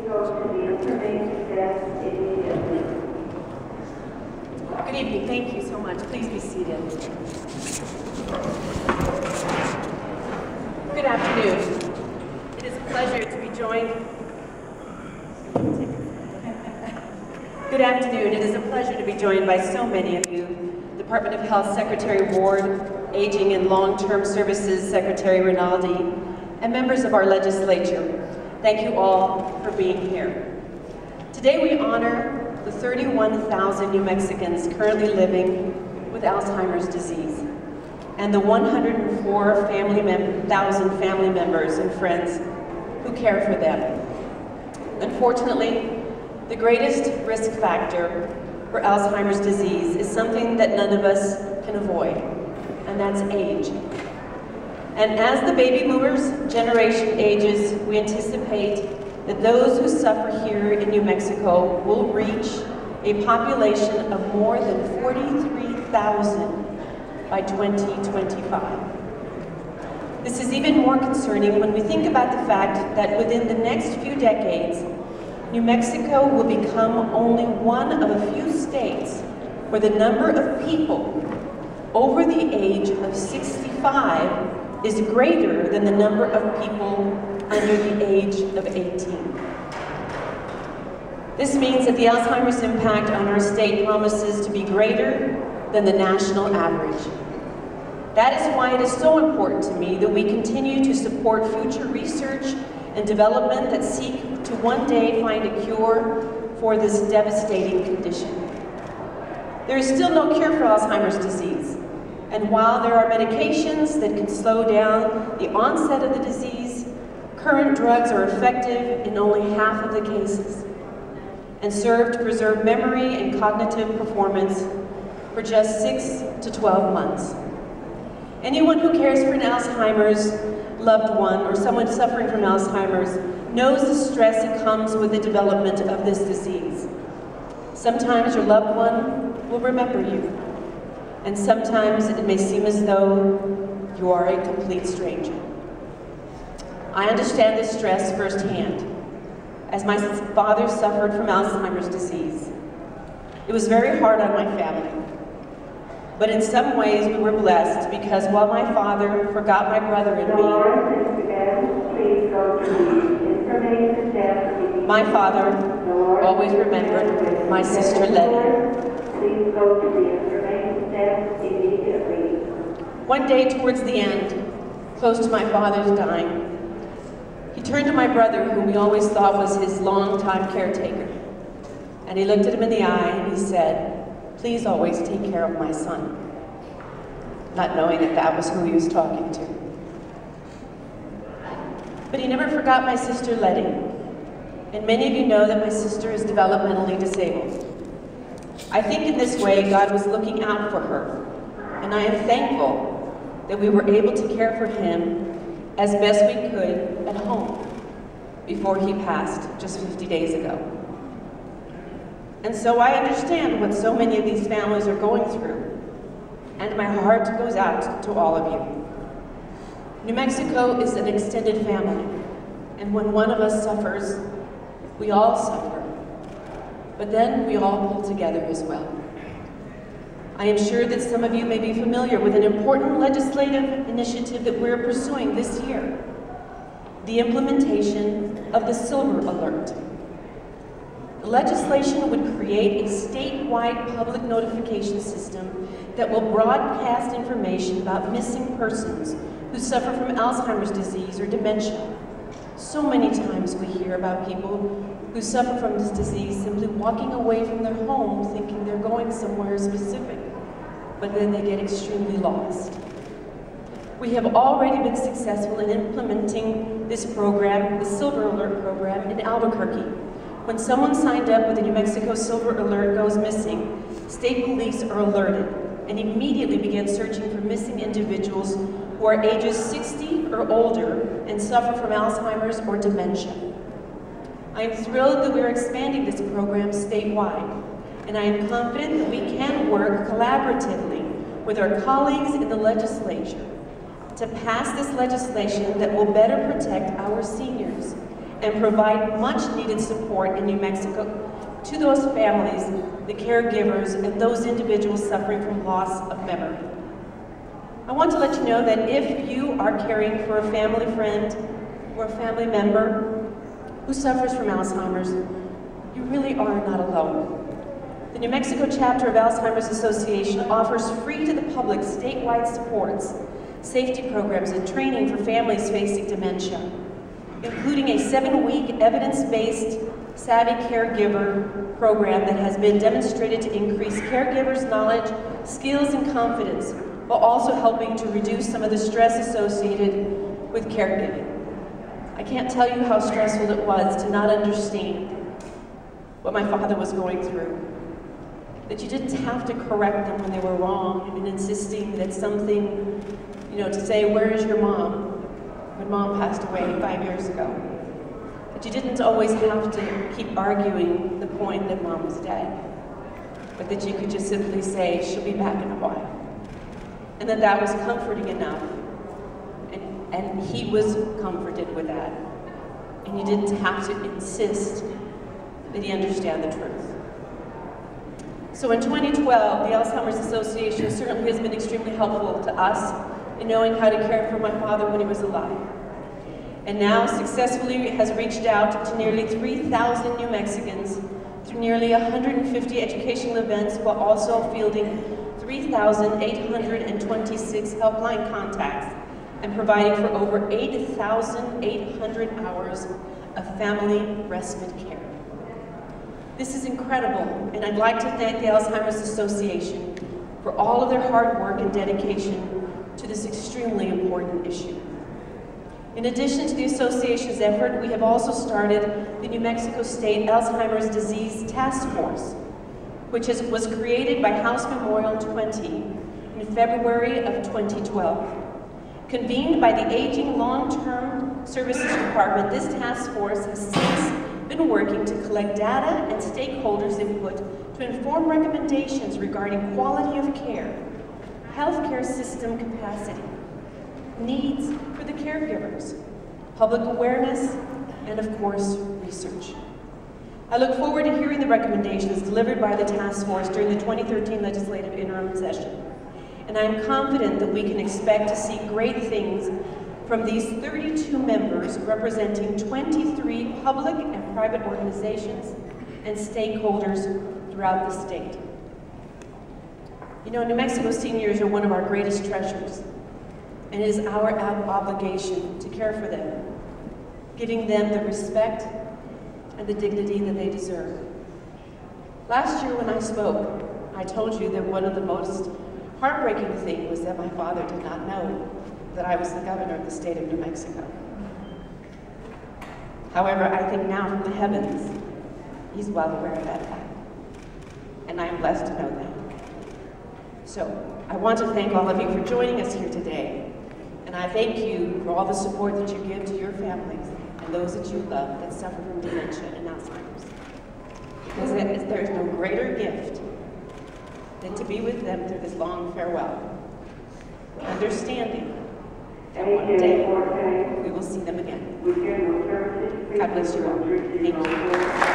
go to the information desk immediately. Good evening. Thank you so much. Please be seated. Good afternoon. It is a pleasure to be joined. Good afternoon. It is a pleasure to be joined by so many of you. Department of Health Secretary Ward, Aging and Long-Term Services Secretary Rinaldi, and members of our legislature. Thank you all for being here. Today we honor the 31,000 New Mexicans currently living with Alzheimer's disease and the 104,000 family members and friends who care for them. Unfortunately, the greatest risk factor for Alzheimer's disease is something that none of us can avoid, and that's age. And as the baby boomers generation ages, we anticipate that those who suffer here in New Mexico will reach a population of more than 43,000 by 2025. This is even more concerning when we think about the fact that within the next few decades, New Mexico will become only one of a few states where the number of people over the age of 65 is greater than the number of people under the age of 18. This means that the Alzheimer's impact on our state promises to be greater than the national average. That is why it is so important to me that we continue to support future research and development that seek to one day find a cure for this devastating condition. There is still no cure for Alzheimer's disease, and while there are medications that can slow down the onset of the disease, current drugs are effective in only half of the cases and serve to preserve memory and cognitive performance for just 6 to 12 months. Anyone who cares for an Alzheimer's loved one or someone suffering from Alzheimer's knows the stress that comes with the development of this disease. Sometimes your loved one will remember you, and sometimes it may seem as though you are a complete stranger. I understand this stress firsthand, as my father suffered from Alzheimer's disease. It was very hard on my family, but in some ways we were blessed because while my father forgot my brother and me, my father always remembered my sister Letty. Please go to the information desk immediately. One day towards the end, close to my father's dying, he turned to my brother, whom he always thought was his longtime caretaker, and he looked at him in the eye and he said, "Please always take care of my son," not knowing that that was who he was talking to. But he never forgot my sister Letty, and many of you know that my sister is developmentally disabled. I think in this way God was looking out for her, and I am thankful that we were able to care for him as best we could at home before he passed just 50 days ago. And so I understand what so many of these families are going through, and my heart goes out to all of you. New Mexico is an extended family, and when one of us suffers, we all suffer. But then we all pull together as well. I am sure that some of you may be familiar with an important legislative initiative that we're pursuing this year, the implementation of the Silver Alert. The legislation would create a statewide public notification system that will broadcast information about missing persons who suffer from Alzheimer's disease or dementia. So many times we hear about people who suffer from this disease simply walking away from their home thinking they're going somewhere specific, but then they get extremely lost. We have already been successful in implementing this program, the Silver Alert program, in Albuquerque. When someone signed up with the New Mexico Silver Alert goes missing, state police are alerted and immediately begin searching for missing individuals who are ages 60 or older and suffer from Alzheimer's or dementia. I am thrilled that we are expanding this program statewide, and I am confident that we can work collaboratively with our colleagues in the legislature to pass this legislation that will better protect our seniors and provide much needed support in New Mexico to those families, the caregivers, and those individuals suffering from loss of memory. I want to let you know that if you are caring for a family friend or a family member who suffers from Alzheimer's, you really are not alone. The New Mexico chapter of Alzheimer's Association offers free to the public statewide supports, safety programs, and training for families facing dementia, including a 7-week evidence-based Savvy Caregiver program that has been demonstrated to increase caregivers' knowledge, skills, and confidence, while also helping to reduce some of the stress associated with caregiving. I can't tell you how stressful it was to not understand what my father was going through. That you didn't have to correct them when they were wrong and insisting that something, to say, where is your mom? When mom passed away 5 years ago. That you didn't always have to keep arguing the point that mom was dead, but that you could just simply say, she'll be back in a while. And that was comforting enough. And he was comforted with that. And you didn't have to insist that he understand the truth. So in 2012, the Alzheimer's Association certainly has been extremely helpful to us in knowing how to care for my father when he was alive. And now successfully has reached out to nearly 3,000 New Mexicans through nearly 150 educational events, while also fielding 3,826 helpline contacts and providing for over 8,800 hours of family respite care. This is incredible, and I'd like to thank the Alzheimer's Association for all of their hard work and dedication to this extremely important issue. In addition to the association's effort, we have also started the New Mexico State Alzheimer's Disease Task Force, which was created by House Memorial 20 in February of 2012. Convened by the Aging Long-Term Services Department, this task force has since been working to collect data and stakeholders' input to inform recommendations regarding quality of care, healthcare system capacity, needs for the caregivers, public awareness, and of course, research. I look forward to hearing the recommendations delivered by the task force during the 2013 legislative interim session. And I am confident that we can expect to see great things from these 32 members representing 23 public and private organizations and stakeholders throughout the state. New Mexico seniors are one of our greatest treasures, and it is our obligation to care for them, giving them the respect and the dignity that they deserve. Last year when I spoke, I told you that one of the most heartbreaking things was that my father did not know that I was the governor of the state of New Mexico. However, I think now from the heavens, he's well aware of that fact. And I am blessed to know that. So, I want to thank all of you for joining us here today. And I thank you for all the support that you give to your families and those that you love that suffer from dementia and Alzheimer's. Because there is no greater gift than to be with them through this long farewell, understanding that one day we will see them again. God bless you all. Thank you.